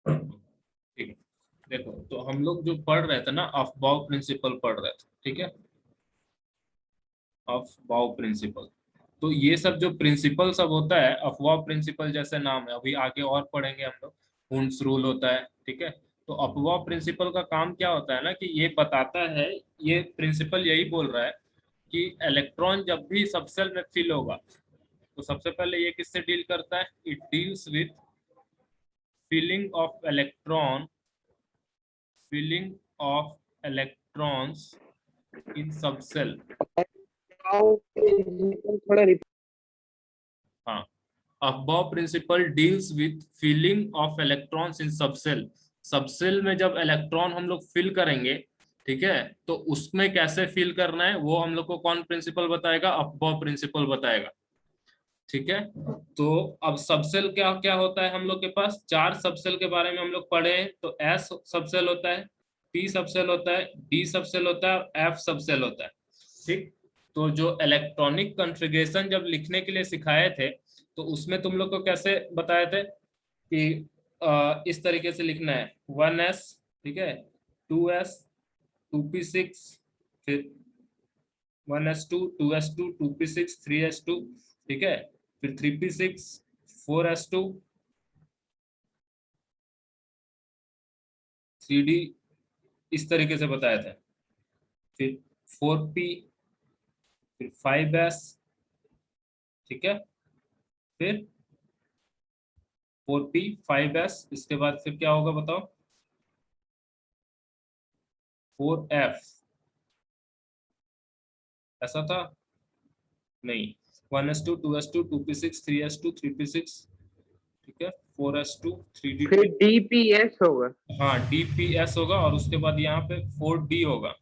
ठीक है, देखो तो हम लोग जो पढ़ रहे थे ना, अफबाउ प्रिंसिपल पढ़ रहे थे, ठीक है, अफबाउ प्रिंसिपल। तो ये सब जो प्रिंसिपल सब होता है, अफवाह प्रिंसिपल जैसे नाम है, अभी आगे और पढ़ेंगे हम लोग। हुंस रूल होता है, ठीक है। तो अफवाह प्रिंसिपल का काम क्या होता है ना, कि ये बताता है, ये प्रिंसिपल यही बोल रहा है कि इलेक्ट्रॉन जब भी सबसेल में फिल होगा, तो सबसे पहले ये किससे डील करता है, it deals with filling of electron, filling of electrons in subshell. थोड़ा हाँ, aufbau principle deals with filling of electrons in subshell. Subshell में जब इलेक्ट्रॉन हम लोग फिल करेंगे, ठीक है, तो उसमें कैसे फिल करना है वो हम लोग को कौन प्रिंसिपल बताएगा, अफबाउ प्रिंसिपल बताएगा, ठीक है। तो अब सबसेल क्या क्या होता है, हम लोग के पास चार सबसेल के बारे में हम लोग पढ़े हैं। तो एस सबसेल होता है, पी सबसेल होता है, डी सबसेल होता है और एफ सबसेल होता है, ठीक। तो जो इलेक्ट्रॉनिक कॉन्फ़िगरेशन जब लिखने के लिए सिखाए थे, तो उसमें तुम लोग को कैसे बताए थे कि इस तरीके से लिखना है, 1s, ठीक है, 2s, 2p6, फिर 1s2, 2s2, 2p6, 3s2, ठीक है, फिर 3p6, 4s2, 3d, इस तरीके से बताया था। फिर 4p, फिर 5s, ठीक है, फिर 4p, 5s, इसके बाद फिर क्या होगा बताओ, 4f, ऐसा था नहीं, 1s2, 2s2, 2p6, 3s2, 3p6, ठीक है, 4s2, 3d2, फिर डीपीएस होगा। हाँ dps होगा, और उसके बाद यहाँ पे 4d होगा,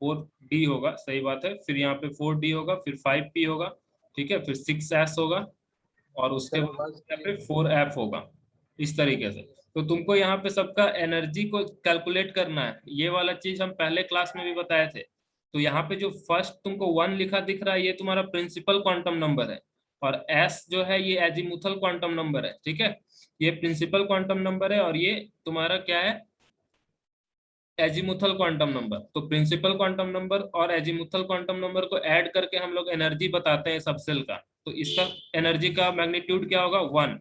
4d होगा, सही बात है। फिर यहाँ पे 4d होगा, फिर 5p होगा, ठीक है, फिर 6s होगा, और उसके सर बाद बस यहाँ पे 4f होगा, इस तरीके से। तो तुमको यहाँ पे सबका एनर्जी को कैलकुलेट करना है, ये वाला चीज हम पहले क्लास में भी बताए थे। तो यहाँ पे जो फर्स्ट तुमको 1 लिखा दिख रहा है, ये तुम्हारा प्रिंसिपल क्वांटम नंबर है, और एस जो है ये एजीमुथल क्वांटम नंबर है, ठीक है। ये प्रिंसिपल क्वांटम नंबर है, और ये तुम्हारा क्या है, एजीमुथल क्वांटम नंबर। तो प्रिंसिपल क्वांटम नंबर और एजीमुथल क्वांटम नंबर को ऐड करके हम लोग एनर्जी बताते हैं सबसेल का। तो इसका एनर्जी का मैग्नीट्यूड क्या होगा, 1।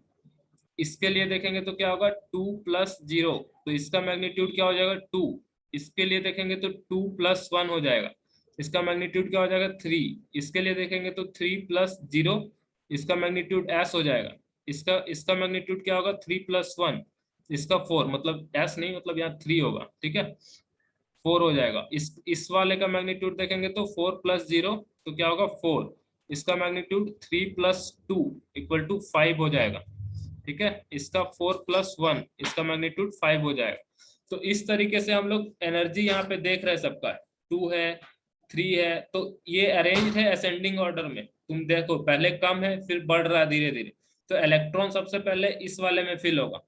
इसके लिए देखेंगे तो क्या होगा, 2 + 0, तो इसका मैग्नीट्यूड क्या हो जाएगा, 2। इसके लिए देखेंगे तो 2 + 1 हो जाएगा, इसका मैग्नीट्यूड क्या हो जाएगा, 3। इसके लिए देखेंगे तो 3 + 0, इसका मैग्नीट्यूड एस हो जाएगा। इसका इसका मैग्नीट्यूड क्या होगा, 3 + 1, इसका 4, मतलब एस नहीं, मतलब यहाँ 3 होगा, ठीक है, 4 हो जाएगा। इस वाले का मैग्नीट्यूड देखेंगे तो 4 + 0, तो क्या होगा, 4। इसका मैग्नीट्यूड 3 + 2 = 5 हो जाएगा, ठीक है। इसका 4 + 1, इसका मैग्नीट्यूड 5 हो जाएगा। तो इस तरीके से हम लोग एनर्जी यहाँ पे देख रहे हैं सबका, 2 है, 3 है, तो ये अरेंज है असेंडिंग ऑर्डर में। तुम देखो पहले कम है, फिर बढ़ रहा है धीरे धीरे। तो इलेक्ट्रॉन सबसे पहले इस वाले में फिल होगा,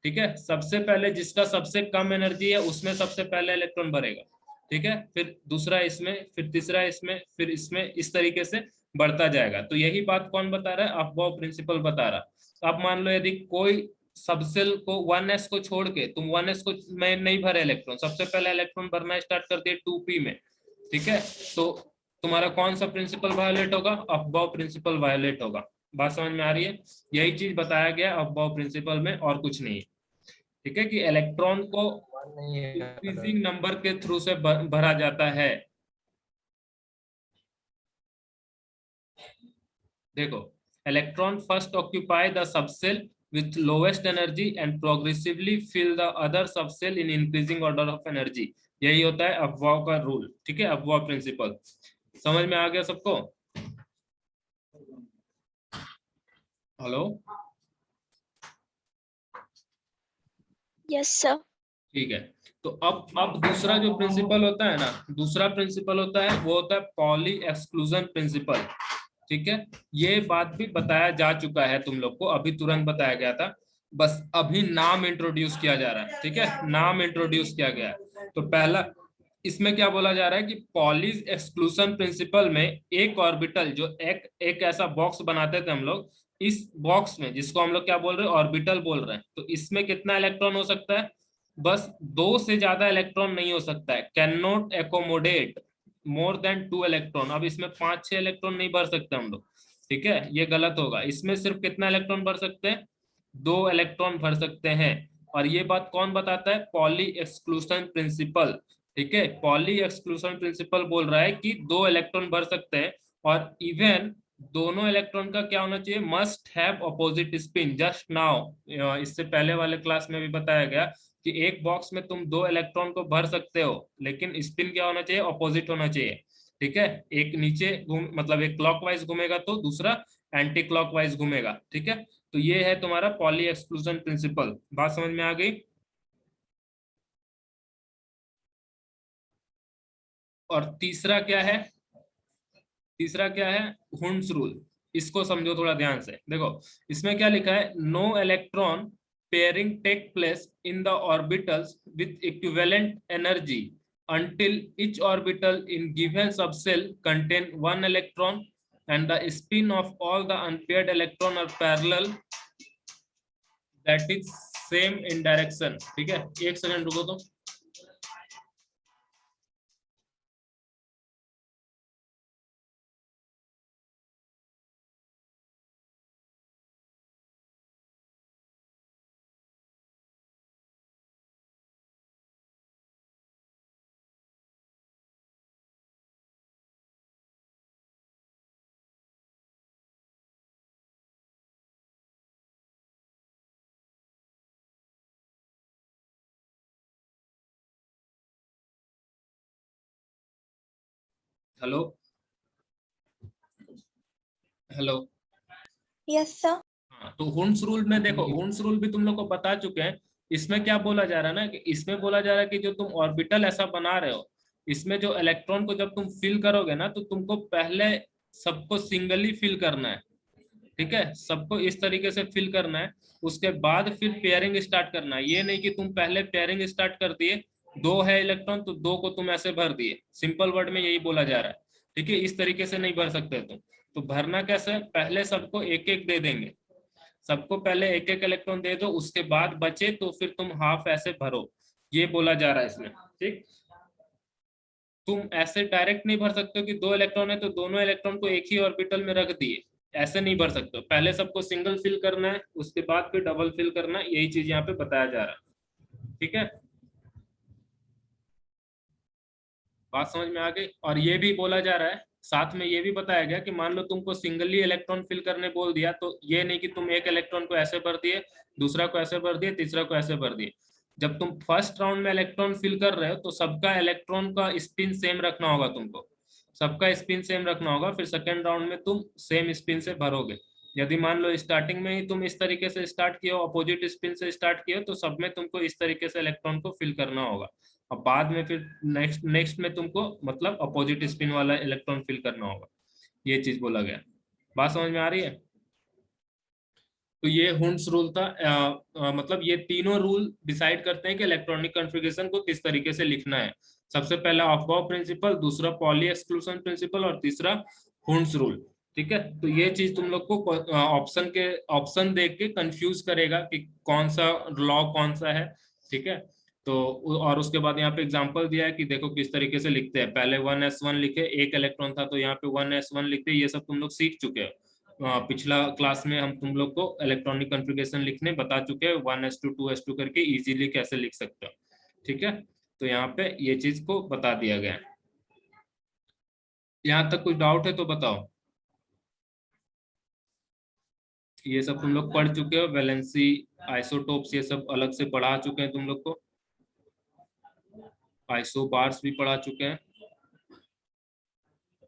ठीक है, सबसे पहले जिसका सबसे कम एनर्जी है उसमें सबसे पहले इलेक्ट्रॉन भरेगा, ठीक है, फिर दूसरा इसमें, फिर तीसरा इसमें, फिर इसमें, इस तरीके से बढ़ता जाएगा। तो यही बात कौन बता रहा है, अफबाउ प्रिंसिपल बता रहा है। अब मान लो यदि कोई सबसेल को 1s को छोड़ के तुम 1s को में नहीं भरे इलेक्ट्रॉन, सबसे पहले इलेक्ट्रॉन भरना स्टार्ट कर दिए 2p में, ठीक है, तो तुम्हारा कौन सा प्रिंसिपल वायोलेट होगा, अफबाउ प्रिंसिपल वायोलेट होगा। बात समझ में आ रही है, यही चीज बताया गया अफबाउ प्रिंसिपल में, और कुछ नहीं है, ठीक है, कि इलेक्ट्रॉन को नहीं है। इंक्रीजिंग नंबर के थ्रू से भरा जाता है। देखो, electron first occupy the subshell with lowest energy and progressively fill the other subcell in increasing order of energy। यही होता है अफवाह का रूल, ठीक है, अफवाह प्रिंसिपल। समझ में आ गया सबको, हेलो, यस सर। ठीक है। तो अब दूसरा जो प्रिंसिपल होता है ना, दूसरा प्रिंसिपल होता है, वो होता है पॉली एक्सक्लूजन प्रिंसिपल, ठीक है। ये बात भी बताया जा चुका है तुम लोग को, अभी तुरंत बताया गया था, बस अभी नाम इंट्रोड्यूस किया जा रहा है, ठीक है, नाम इंट्रोड्यूस किया गया है। तो पहला इसमें क्या बोला जा रहा है कि पॉली एक्सक्लूजन प्रिंसिपल में एक ऑर्बिटल, जो एक एक ऐसा बॉक्स बनाते थे हम लोग, इस बॉक्स में, जिसको हम लोग क्या बोल रहे हैं, ऑर्बिटल बोल रहे हैं, तो इसमें कितना इलेक्ट्रॉन हो सकता है? बस 2 से ज्यादा इलेक्ट्रॉन नहीं हो सकता है। Can not accommodate more than 2 electron. अब इसमें 5-6 इलेक्ट्रॉन नहीं भर सकते हम लोग, ठीक है, ये गलत होगा। इसमें सिर्फ कितना इलेक्ट्रॉन भर सकते हैं? 2 इलेक्ट्रॉन भर सकते हैं। और ये बात कौन बताता है? पॉली एक्सक्लूशन प्रिंसिपल, ठीक है, पॉली एक्सक्लूशन प्रिंसिपल बोल रहा है कि 2 इलेक्ट्रॉन भर सकते हैं। और इवन दोनों इलेक्ट्रॉन का क्या होना चाहिए? Must have opposite spin. Just now, इससे पहले वाले क्लास में भी बताया गया कि एक बॉक्स में तुम 2 इलेक्ट्रॉन को भर सकते हो, लेकिन स्पिन क्या होना चाहिए? अपोजिट होना चाहिए, ठीक है। एक नीचे घूम मतलब एक क्लॉकवाइज घूमेगा तो दूसरा एंटी क्लॉकवाइज घूमेगा, ठीक है। तो ये है तुम्हारा पॉली एक्सक्लूजन प्रिंसिपल। बात समझ में आ गई? और तीसरा क्या है? तीसरा क्या है? Hund's rule. इसको समझो थोड़ा ध्यान से। देखो इसमें क्या लिखा है? No electron pairing take place in the orbitals with equivalent energy until each orbital in given subcell contain one electron and the spin of all the unpaired electron are parallel, that is same in direction, ठीक है। एक second रुको तो। Hello hello. Yes sir. हाँ, तो Hund's rule में देखो, Hund's rule भी तुम लोग को बता चुके हैं। इसमें क्या बोला जा रहा है ना, कि इसमें बोला जा रहा है कि जो तुम ऑर्बिटल ऐसा बना रहे हो, इसमें जो इलेक्ट्रॉन को जब तुम फिल करोगे ना, तो तुमको पहले सबको सिंगली फिल करना है, ठीक है, सबको इस तरीके से फिल करना है। उसके बाद फिर पेयरिंग स्टार्ट करना है। ये नहीं कि तुम पहले पेयरिंग स्टार्ट कर दिए, 2 है इलेक्ट्रॉन तो 2 को तुम ऐसे भर दिए। सिंपल वर्ड में यही बोला जा रहा है, ठीक है। इस तरीके से नहीं भर सकते तुम। तो भरना कैसे? पहले सबको एक एक दे देंगे, सबको पहले एक एक इलेक्ट्रॉन दे दो, उसके बाद बचे तो फिर तुम हाफ ऐसे भरो, ये बोला जा रहा है इसमें, ठीक। तुम ऐसे डायरेक्ट नहीं भर सकते हो कि 2 इलेक्ट्रॉन है तो दोनों इलेक्ट्रॉन को एक ही ऑर्बिटल में रख दिए, ऐसे नहीं भर सकते हो। पहले सबको सिंगल फिल करना है, उसके बाद फिर डबल फिल करना है। यही चीज यहाँ पे बताया जा रहा है, ठीक है। बात समझ में आ गई? और ये भी बोला जा रहा है, साथ में ये भी बताया गया कि मान लो तुमको सिंगली इलेक्ट्रॉन फिल करने बोल दिया, तो ये नहीं कि तुम एक इलेक्ट्रॉन को ऐसे भर दिए, दूसरा को ऐसे भर दिए, तीसरा को ऐसे भर दिए। जब तुम फर्स्ट राउंड में इलेक्ट्रॉन फिल कर रहे हो तो सबका इलेक्ट्रॉन का स्पिन सेम रखना होगा तुमको, सबका स्पिन सेम रखना होगा। फिर सेकेंड राउंड में तुम सेम स्पिन से भरोगे। यदि मान लो स्टार्टिंग में ही तुम इस तरीके से स्टार्ट किए हो, अपोजिट स्पिन से स्टार्ट किए हो, तो सब में तुमको इस तरीके से इलेक्ट्रॉन को फिल करना होगा। और बाद में फिर नेक्स्ट नेक्स्ट में तुमको मतलब अपोजिट स्पिन वाला इलेक्ट्रॉन फिल करना होगा। ये चीज बोला गया। बात समझ में आ रही है? तो ये हुंड्स रूल था। मतलब ये तीनों रूल डिसाइड करते हैं कि इलेक्ट्रॉनिक कॉन्फ़िगरेशन को किस तरीके से लिखना है। सबसे पहला अफबाउ प्रिंसिपल, दूसरा पॉली एक्सक्लूशन प्रिंसिपल और तीसरा हुंड्स रूल, ठीक है। तो ये चीज तुम लोग को ऑप्शन देख के कंफ्यूज करेगा कि कौन सा लॉ कौन सा है, ठीक है। तो और उसके बाद यहाँ पे एग्जांपल दिया है कि देखो किस तरीके से लिखते हैं। पहले 1s1 लिखे, एक इलेक्ट्रॉन था तो यहाँ पे 1s1 लिखते। ये सब तुम लोग सीख चुके हो। पिछला क्लास में हम तुम लोग को इलेक्ट्रॉनिक कॉन्फ़िगरेशन लिखने बता चुके हैं, 1s2 2s2 करके इजीली कैसे लिख सकते हो, ठीक है। तो यहाँ पे ये चीज को बता दिया गया है। यहाँ तक कुछ डाउट है तो बताओ। ये सब तुम लोग पढ़ चुके हो, वैलेंसी आइसोटोप्स ये सब अलग से पढ़ा चुके हैं तुम लोग को। आइसोबार्स भी पढ़ा चुके हैं।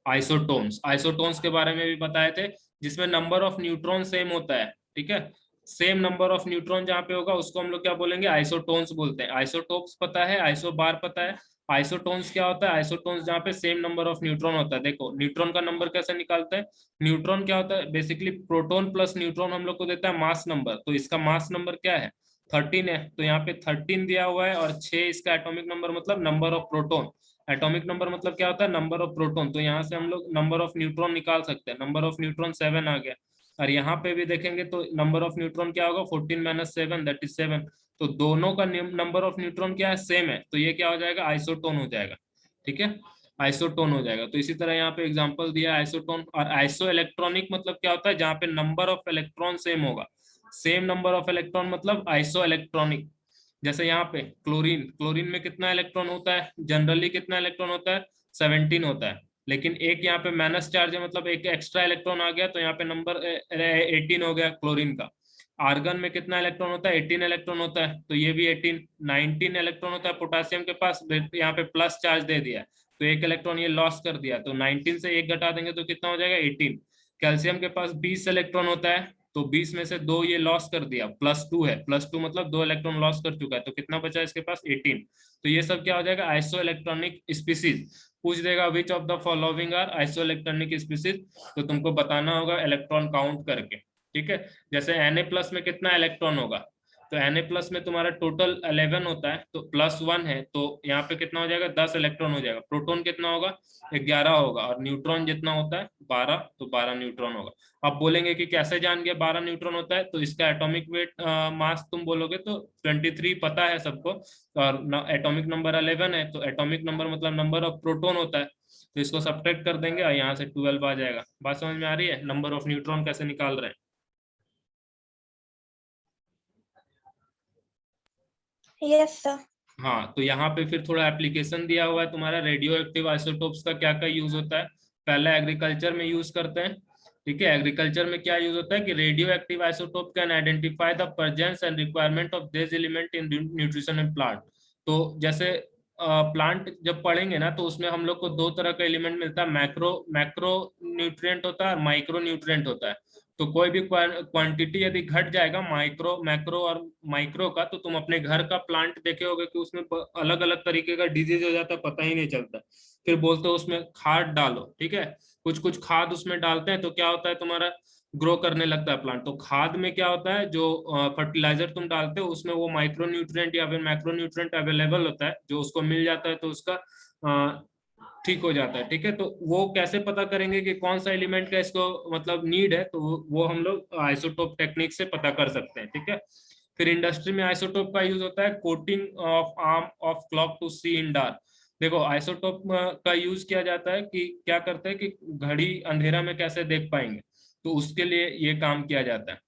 आइसोटोन्स, आइसोटोन्स के बारे में भी बताए थे, जिसमें नंबर ऑफ न्यूट्रॉन सेम होता है, ठीक है। सेम नंबर ऑफ न्यूट्रॉन जहाँ पे होगा उसको हम लोग क्या बोलेंगे? आइसोटोन्स बोलते हैं। आइसोटोप्स पता है, आइसोबार पता है। आइसोटोन्स क्या होता है? आइसोटोन्स जहाँ पे सेम नंबर ऑफ न्यूट्रॉन होता है। देखो न्यूट्रॉन का नंबर कैसे निकालते हैं? न्यूट्रॉन क्या होता है? बेसिकली प्रोटॉन प्लस न्यूट्रॉन हम लोग को देता है मास नंबर। तो इसका मास नंबर क्या है? 13 है। तो यहाँ पे 13 दिया हुआ है और 6 इसका एटॉमिक नंबर मतलब number of proton. Atomic number मतलब क्या होता है? Number of proton. तो यहाँ से हम लोग नंबर ऑफ न्यूट्रॉन निकाल सकते हैं। नंबर ऑफ न्यूट्रॉन 7 आ गया। और यहाँ पे भी देखेंगे तो नंबर ऑफ न्यूट्रॉन क्या होगा, 14 माइनस 7 दैट इज 7। तो दोनों का नंबर ऑफ न्यूट्रॉन क्या है, सेम है, तो ये क्या हो जाएगा, आइसोटोन हो जाएगा। ठीक है, आइसोटोन हो जाएगा। तो इसी तरह यहाँ पे एग्जांपल दिया है आइसोटोन। और आइसो इलेक्ट्रॉनिक मतलब क्या होता है, जहाँ पे नंबर ऑफ इलेक्ट्रॉन सेम होगा। सेम नंबर ऑफ इलेक्ट्रॉन मतलब आइसो इलेक्ट्रॉनिक। जैसे यहाँ पे क्लोरीन, क्लोरीन में कितना इलेक्ट्रॉन होता है, जनरली कितना इलेक्ट्रॉन होता है, 17 होता है। लेकिन एक यहाँ पे माइनस चार्ज है, मतलब एक एक्स्ट्रा इलेक्ट्रॉन आ गया, तो यहाँ पे नंबर 18 हो गया क्लोरीन का। आर्गन में कितना इलेक्ट्रॉन होता है, 18 इलेक्ट्रॉन होता है, तो ये भी 18। 19 इलेक्ट्रॉन होता है पोटासियम के पास, यहाँ पे प्लस चार्ज दे दिया है, तो एक इलेक्ट्रॉन ये लॉस कर दिया, तो 19 से एक घटा देंगे तो कितना हो जाएगा, 18। कैल्शियम के पास 20 इलेक्ट्रॉन होता है, तो 20 में से 2 ये लॉस कर दिया, +2 है, +2 मतलब 2 इलेक्ट्रॉन लॉस कर चुका है, तो कितना बचा इसके पास, 18। तो ये सब क्या हो जाएगा, आइसो इलेक्ट्रॉनिक स्पीसीज। पूछ देगा which of the following are isoelectronic species, तो तुमको बताना होगा इलेक्ट्रॉन काउंट करके। ठीक है, जैसे Na+ में कितना इलेक्ट्रॉन होगा, तो Na+ में तुम्हारा टोटल 11 होता है, तो +1 है, तो यहाँ पे कितना हो जाएगा, 10 इलेक्ट्रॉन हो जाएगा। प्रोटॉन कितना होगा, 11 होगा, और न्यूट्रॉन जितना होता है 12, तो 12 न्यूट्रॉन होगा। अब बोलेंगे कि कैसे जान गया 12 न्यूट्रॉन होता है, तो इसका एटॉमिक वेट मास तुम बोलोगे तो 23 पता है सबको, और एटॉमिक नंबर 11 है, तो एटॉमिक नंबर मतलब नंबर ऑफ प्रोटॉन होता है, तो इसको सब्ट्रैक्ट कर देंगे और यहाँ से 12 आ जाएगा। बात समझ में आ रही है, नंबर ऑफ न्यूट्रॉन कैसे निकाल रहे हैं। Yes, sir. हाँ, तो यहाँ पे फिर थोड़ा एप्लीकेशन दिया हुआ है तुम्हारा, रेडियो एक्टिव आइसोटोप्स का क्या क्या यूज होता है। पहला एग्रीकल्चर में यूज करते हैं। ठीक है, एग्रीकल्चर में क्या यूज होता है कि radio active isotope can identify the presence and requirement of this element in nutrition in plant. तो जैसे प्लांट जब पढ़ेंगे ना, तो उसमें हम लोग को दो तरह का एलिमेंट मिलता है, मैक्रो मैक्रो न्यूट्रिएंट होता है और माइक्रो न्यूट्रिएंट होता है। तो कोई भी क्वांटिटी यदि घट जाएगा माइक्रो मैक्रो और माइक्रो का, तो तुम अपने घर का प्लांट देखे होगे कि उसमें अलग अलग तरीके का डिजीज हो जाता है, पता ही नहीं चलता। फिर बोलते हो उसमें खाद डालो। ठीक है, कुछ कुछ खाद उसमें डालते हैं, तो क्या होता है, तुम्हारा ग्रो करने लगता है प्लांट। तो खाद में क्या होता है, जो फर्टिलाइजर तुम डालते हो उसमें वो माइक्रो न्यूट्रिएंट या फिर मैक्रो न्यूट्रिएंट अवेलेबल होता है, जो उसको मिल जाता है तो उसका ठीक हो जाता है। ठीक है, तो वो कैसे पता करेंगे कि कौन सा एलिमेंट का इसको मतलब नीड है, तो वो हम लोग आइसोटोप टेक्निक से पता कर सकते हैं। ठीक है, फिर इंडस्ट्री में आइसोटोप का यूज होता है coating of arm of clock to see in dark. देखो आइसोटोप का यूज किया जाता है कि क्या करते हैं कि घड़ी अंधेरा में कैसे देख पाएंगे, तो उसके लिए ये काम किया जाता है।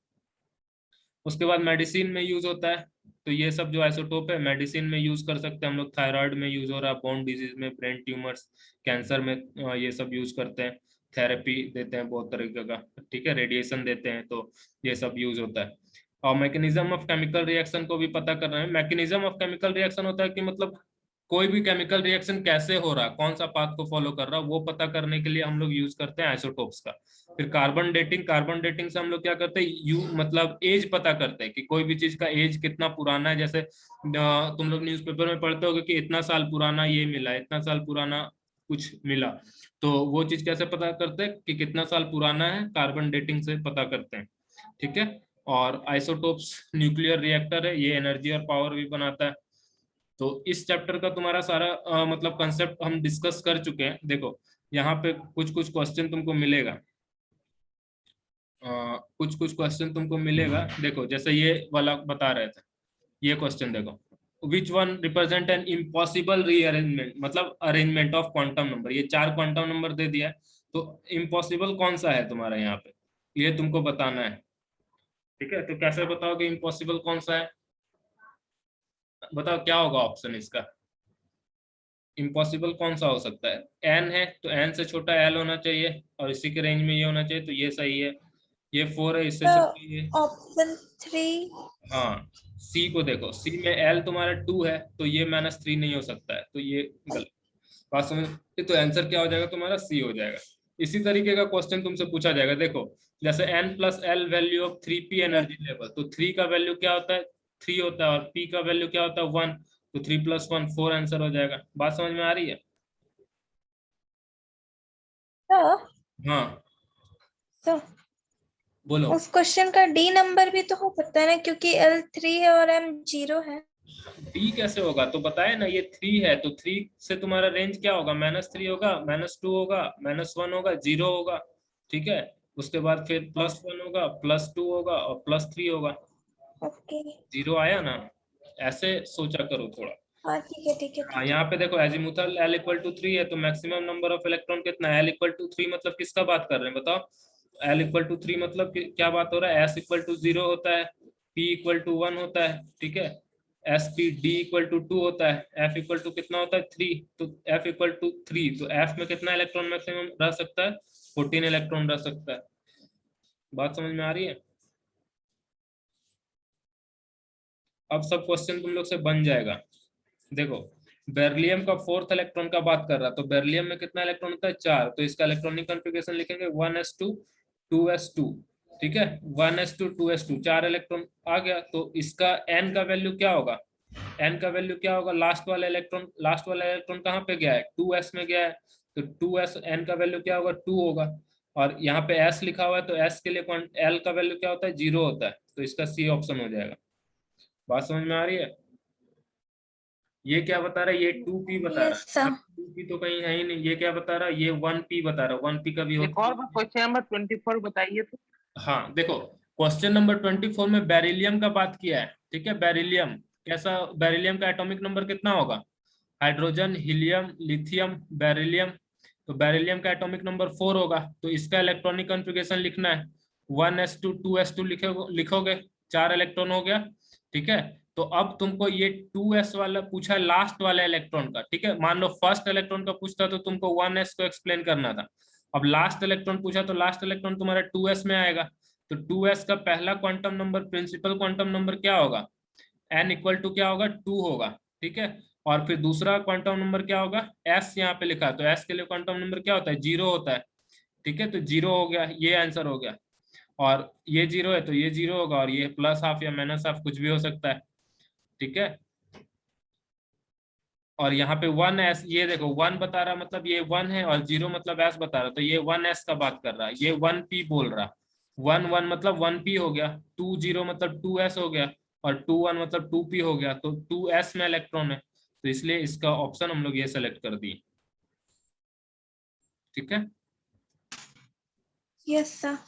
उसके बाद मेडिसिन में यूज होता है, तो ये सब जो आइसोटोप है मेडिसिन में यूज कर सकते हैं हम लोग। थायराइड में यूज हो रहा है, बोन डिजीज में, ब्रेन ट्यूमर्स, कैंसर में ये सब यूज करते हैं। थेरेपी देते हैं बहुत तरीके का। ठीक है, रेडिएशन देते हैं, तो ये सब यूज होता है। और मैकेनिज्म ऑफ केमिकल रिएक्शन को भी पता कर रहे हैं। मैकेनिज्म ऑफ केमिकल रिएक्शन होता है कि मतलब कोई भी केमिकल रिएक्शन कैसे हो रहा है, कौन सा पाथ को फॉलो कर रहा है, वो पता करने के लिए हम लोग यूज करते हैं आइसोटोप्स का। फिर कार्बन डेटिंग, कार्बन डेटिंग से हम लोग क्या करते हैं, मतलब एज पता करते हैं कि कोई भी चीज का एज कितना पुराना है। जैसे तुम लोग न्यूज़पेपर में पढ़ते होगे कि इतना साल पुराना ये मिला, इतना साल पुराना कुछ मिला, तो वो चीज कैसे पता करते हैं कि कितना साल पुराना है, कार्बन डेटिंग से पता करते हैं। ठीक है, और आइसोटोप्स न्यूक्लियर रिएक्टर है, ये एनर्जी और पावर भी बनाता है। तो इस चैप्टर का तुम्हारा सारा मतलब कंसेप्ट हम डिस्कस कर चुके हैं। देखो यहाँ पे कुछ कुछ क्वेश्चन तुमको मिलेगा, कुछ कुछ क्वेश्चन तुमको मिलेगा। देखो जैसे ये वाला बता रहे थे, ये क्वेश्चन देखो, which one represent an impossible rearrangement, मतलब अरेंजमेंट ऑफ क्वांटम नंबर। ये 4 क्वांटम नंबर दे दिया है, तो इम्पॉसिबल कौन सा है तुम्हारा यहाँ पे, ये तुमको बताना है। ठीक है, तो कैसे बताओगे इम्पॉसिबल कौन सा है, बताओ क्या होगा ऑप्शन इसका। इम्पॉसिबल कौन सा हो सकता है, एन है तो एन से छोटा एल होना चाहिए, और इसी के रेंज में ये होना चाहिए, तो ये सही है। ये 4 है, इससे छोटा ये। ऑप्शन 3। हाँ, सी को देखो, सी में एल तुम्हारा 2 है, तो ये -3 नहीं हो सकता है, तो ये गलत बात समझ। तो आंसर क्या हो जाएगा तुम्हारा, सी हो जाएगा। इसी तरीके का क्वेश्चन तुमसे पूछा जाएगा। देखो जैसे n+l value of 3p energy level, तो 3 का वैल्यू क्या होता है, 3 होता है, और p का वैल्यू क्या होता है, 1, तो 3+1 4 आंसर हो जाएगा। बात समझ में आ रही है। हाँ तो बोलो। उस क्वेश्चन का डी नंबर भी तो हो सकता है ना, क्योंकि L3 है और M 0 है। डी कैसे होगा, तो बताए ना, ये 3 है, तो 3 से तुम्हारा रेंज क्या होगा, -3 होगा, -2 होगा, -1 होगा, 0 होगा। ठीक है, उसके बाद फिर +1 होगा, +2 होगा और +3 होगा। ओके। 0 आया ना, ऐसे सोचा करो थोड़ा। हाँ ठीक है ठीक है हाँ, ठीक है। यहाँ पे देखो एजीमुथल L = 3 है, तो मैक्सिमम नंबर ऑफ इलेक्ट्रॉन कितना है? L = 3 मतलब किसका बात कर रहे हैं बताओ? L = 3 मतलब क्या बात हो रहा है? S = 0 होता है, P = 1 होता है, ठीक है, SP D = 2 होता है, F = कितना होता है? 3। तो F = 3, तो F में कितना इलेक्ट्रॉन मैक्सिमम रह सकता है? 14 इलेक्ट्रॉन रह सकता है। बात समझ में आ रही है? अब सब क्वेश्चन तुम लोग से बन जाएगा। देखो, बेरिलियम का 4th इलेक्ट्रॉन का बात कर रहा, तो बेरिलियम में कितना इलेक्ट्रॉन होता है? 4। तो इसका इलेक्ट्रॉनिक कॉन्फ़िगरेशन लिखेंगे 1s2 2s2, ठीक है, 1s2 2s2, 4 इलेक्ट्रॉन आ गया। तो इसका n का वैल्यू क्या होगा? n का वैल्यू क्या होगा? लास्ट वाला इलेक्ट्रॉन कहाँ पे गया है? 2s में गया है, तो 2s n का वैल्यू क्या होगा? 2 होगा। और यहाँ पे s लिखा हुआ है, तो s के लिए l का वैल्यू क्या होता है? 0 होता है, तो इसका C ऑप्शन हो जाएगा। बात समझ में आ रही है? ये क्या बता रहा है? ये 2p बता यस रहा है। सर। 2p तो कहीं है ही नहीं। ये क्या बता रहा है? ये 1p बता रहा है। 1p का भी एक होता और है। क्वेश्चन नंबर 24 बताइए तो। हाँ देखो, क्वेश्चन नंबर 24 में बेरिलियम का बात किया है, ठीक है। बेरिलियम कैसा? बेरिलियम का एटॉमिक नंबर कितना होगा? Hydrogen, helium, lithium, beryllium. तो बेरिलियम का एटॉमिक नंबर 4 होगा, तो इसका इलेक्ट्रॉनिक कॉन्फ़िगरेशन लिखना है 1s2 2s2 लिखोगे, 4 इलेक्ट्रॉन हो गया, ठीक है। तो अब तुमको ये 2s वाला पूछा है, लास्ट वाला इलेक्ट्रॉन का, ठीक है। मान लो फर्स्ट इलेक्ट्रॉन का पूछता तो तुमको 1s को एक्सप्लेन करना था। अब लास्ट इलेक्ट्रॉन पूछा, तो लास्ट इलेक्ट्रॉन तुम्हारा 2s में आएगा। तो 2s का पहला quantum number, principal quantum number क्या होगा? n = क्या होगा? 2 होगा, ठीक है। और फिर दूसरा क्वांटम नंबर क्या होगा? s यहाँ पे लिखा है, तो s के लिए क्वांटम नंबर क्या होता है? 0 होता है, ठीक है। तो 0 हो गया, ये आंसर हो गया। और ये 0 है तो ये 0 होगा, और ये +½ या -½ कुछ भी हो सकता है, ठीक है। और यहाँ पे 1s, ये देखो 1 बता रहा, मतलब ये 1 है, और 0 मतलब s बता रहा, तो ये 1s का बात कर रहा है, ये 1p बोल रहा। 1 1 मतलब 1p हो गया, 2 0 मतलब 2s हो गया, और 2 1 मतलब 2p हो गया, तो 2s में इलेक्ट्रॉन है, तो इसलिए इसका ऑप्शन हम लोग ये सेलेक्ट कर दिए, ठीक है। Yes sir.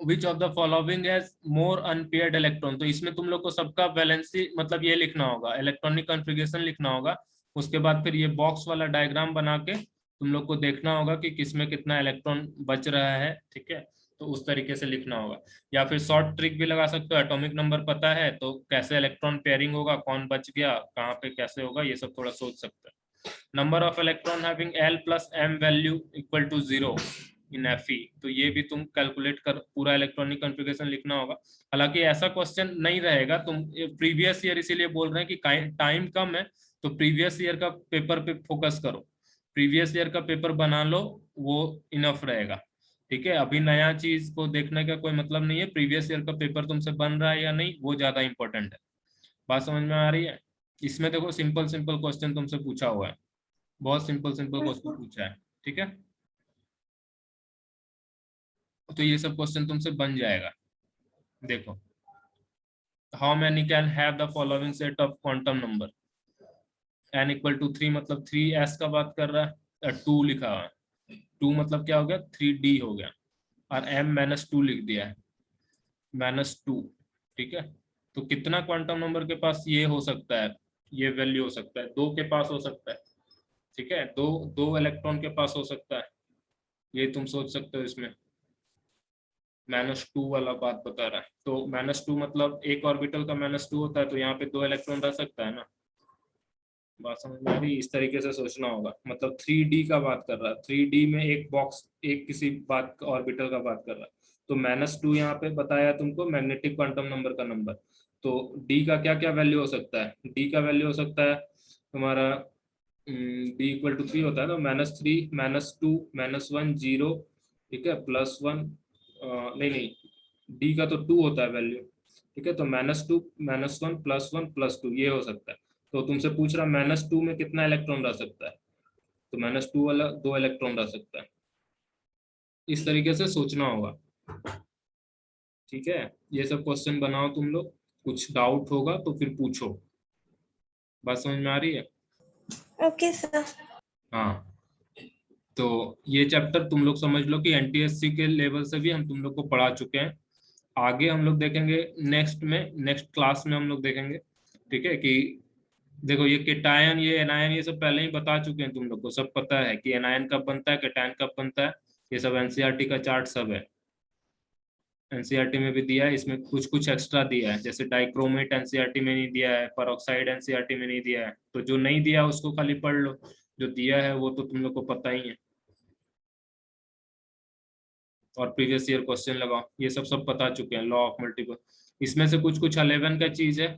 Which of the following has more unpaired electron? तो इसमें तुम लोग को सबका वैलेंसी मतलब ये लिखना होगा, इलेक्ट्रॉनिक कॉन्फ़िगरेशन लिखना होगा। उसके बाद फिर ये बॉक्स वाला डायग्राम बना के तुम लोग को देखना होगा कि किसमें कितना इलेक्ट्रॉन बच रहा है, ठीक है। तो उस तरीके से लिखना होगा, या फिर शॉर्ट ट्रिक भी लगा सकते हो। एटॉमिक नंबर पता है तो कैसे इलेक्ट्रॉन पेयरिंग होगा, कौन बच गया, कहाँ पे कैसे होगा, ये सब थोड़ा सोच सकते हैं। Number of electron having L + m value = 0 in Fe, तो ये भी तुम कैलकुलेट कर पूरा इलेक्ट्रॉनिक कॉन्फ़िगरेशन लिखना होगा। हालांकि ऐसा क्वेश्चन नहीं रहेगा, तुम प्रीवियस ईयर इसीलिए बोल रहे हैं कि टाइम कम है, तो प्रीवियस ईयर का पेपर पे फोकस करो, प्रीवियस ईयर का पेपर बना लो, वो इनफ रहेगा, ठीक है। अभी नया चीज को देखने का कोई मतलब नहीं है, प्रीवियस ईयर का पेपर तुमसे बन रहा है या नहीं वो ज्यादा इंपॉर्टेंट है। बात समझ में आ रही है? इसमें देखो सिंपल सिंपल क्वेश्चन तुमसे पूछा हुआ है, बहुत सिंपल सिंपल क्वेश्चन पूछा है, ठीक है। तो ये सब क्वेश्चन तुमसे बन जाएगा। देखो, how many can have the following set of quantum number? n = 3 मतलब 3s का बात कर रहा है, 2 लिखा हुआ है, 2 मतलब क्या हो गया? 3d हो गया, और m -2 लिख दिया है, -2, ठीक है। तो कितना क्वांटम नंबर के पास ये हो सकता है? ये वैल्यू हो सकता है 2 के पास हो सकता है, ठीक है, दो दो इलेक्ट्रॉन के पास हो सकता है, ये तुम सोच सकते हो। इसमें -2 वाला बात बता रहा है, तो -2 मतलब एक ऑर्बिटल का -2 होता है, तो यहाँ पे 2 इलेक्ट्रॉन रह सकता है ना। बात समझ में आ रही? इस तरीके से सोचना होगा, मतलब 3D का बात कर रहा है, 3D में एक बॉक्स, एक किसी बात ऑर्बिटल का बात कर रहा है, तो -2 यहाँ पे बताया तुमको मैग्नेटिक क्वांटम नंबर का नंबर। तो D का क्या क्या वैल्यू हो सकता है? D का वैल्यू हो सकता है तुम्हारा D = 3 होता है, तो -3 -2 -1 0, ठीक है, +1, नहीं नहीं, D का तो 2 होता है वैल्यू, ठीक है। तो -2 -1 +1 +2 ये हो सकता है। तो तुमसे पूछ रहा -2 में कितना इलेक्ट्रॉन रह सकता है, तो -2 वाला 2 इलेक्ट्रॉन रह सकता है। इस तरीके से सोचना होगा, ठीक है। ये सब क्वेश्चन बनाओ तुम लोग, कुछ डाउट होगा तो फिर पूछो। बात समझ में आ रही है? Okay sir. हाँ, तो ये चैप्टर तुम लोग समझ लो कि एनटीएससी के लेवल से भी हम तुम लोग को पढ़ा चुके हैं। आगे हम लोग देखेंगे नेक्स्ट क्लास में हम लोग देखेंगे, ठीक है, कि देखो ये केटायन ये एनायन ये सब पहले ही बता चुके हैं, तुम लोग को सब पता है कि एनायन कब बनता है, केटायन कब बनता है, ये सब एनसीईआरटी का चार्ट सब है। एनसीईआरटी में भी दिया है, इसमें कुछ कुछ एक्स्ट्रा दिया है, जैसे डाइक्रोमेट एनसीईआरटी में नहीं दिया है, परऑक्साइड एनसीईआरटी में नहीं दिया है, तो जो नहीं दिया उसको खाली पढ़ लो, जो दिया है वो तो तुम लोग को पता ही है। और प्रीवियस ईयर क्वेश्चन लगाओ, ये सब बता चुके हैं, लॉ ऑफ मल्टीपल, इसमें से कुछ कुछ 11 का चीज है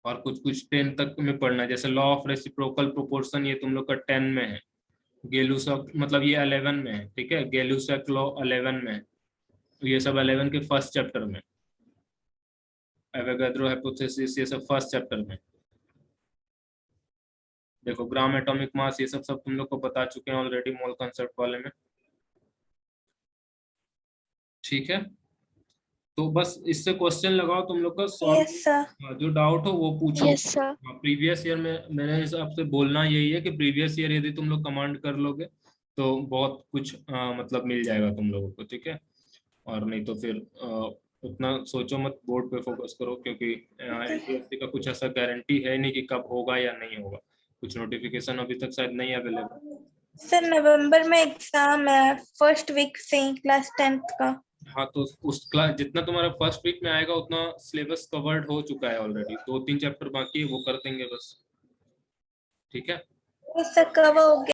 और कुछ कुछ 10 तक में पढ़ना है, जैसे लॉ ऑफ रेसिप्रोकल प्रोपोर्शन ये तुम लोग का 10 में है, गेलुसक मतलब ये 11 में है, ठीक है, गेलुसक लॉ 11 में है, तो ये सब 11 के फर्स्ट चैप्टर में, एवोगाड्रो हाइपोथेसिस ये सब फर्स्ट चैप्टर में। देखो ग्राम एटॉमिक मास ये सब तुम लोग को बता चुके हैं ऑलरेडी मोल कंसेप्ट वाले में, ठीक है। तो बस इससे क्वेश्चन लगाओ तुम लोग का सॉल्व, यस सर। जो डाउट हो वो पूछो। Yes sir. प्रीवियस ईयर में मेरे हिसाब से बोलना यही है कि प्रीवियस ईयर यदि तुम लोग कमांड कर लोगे तो बहुत कुछ मतलब मिल जाएगा तुम लोगों को, ठीक है। और नहीं तो फिर उतना सोचो मत, बोर्ड पे फोकस करो, क्योंकि एनटीएससी का कुछ ऐसा गारंटी है नहीं कि कब होगा या नहीं होगा, कुछ नोटिफिकेशन अभी तक शायद नहीं अवेलेबल। सर नवंबर में एग्जाम है, फर्स्ट वीक से ही, क्लास 10th का। हाँ तो उस क्लास जितना तुम्हारा फर्स्ट वीक में आएगा उतना सिलेबस कवर्ड हो चुका है ऑलरेडी, 2-3 चैप्टर बाकी है वो कर देंगे बस, ठीक है। सर कब हो गया?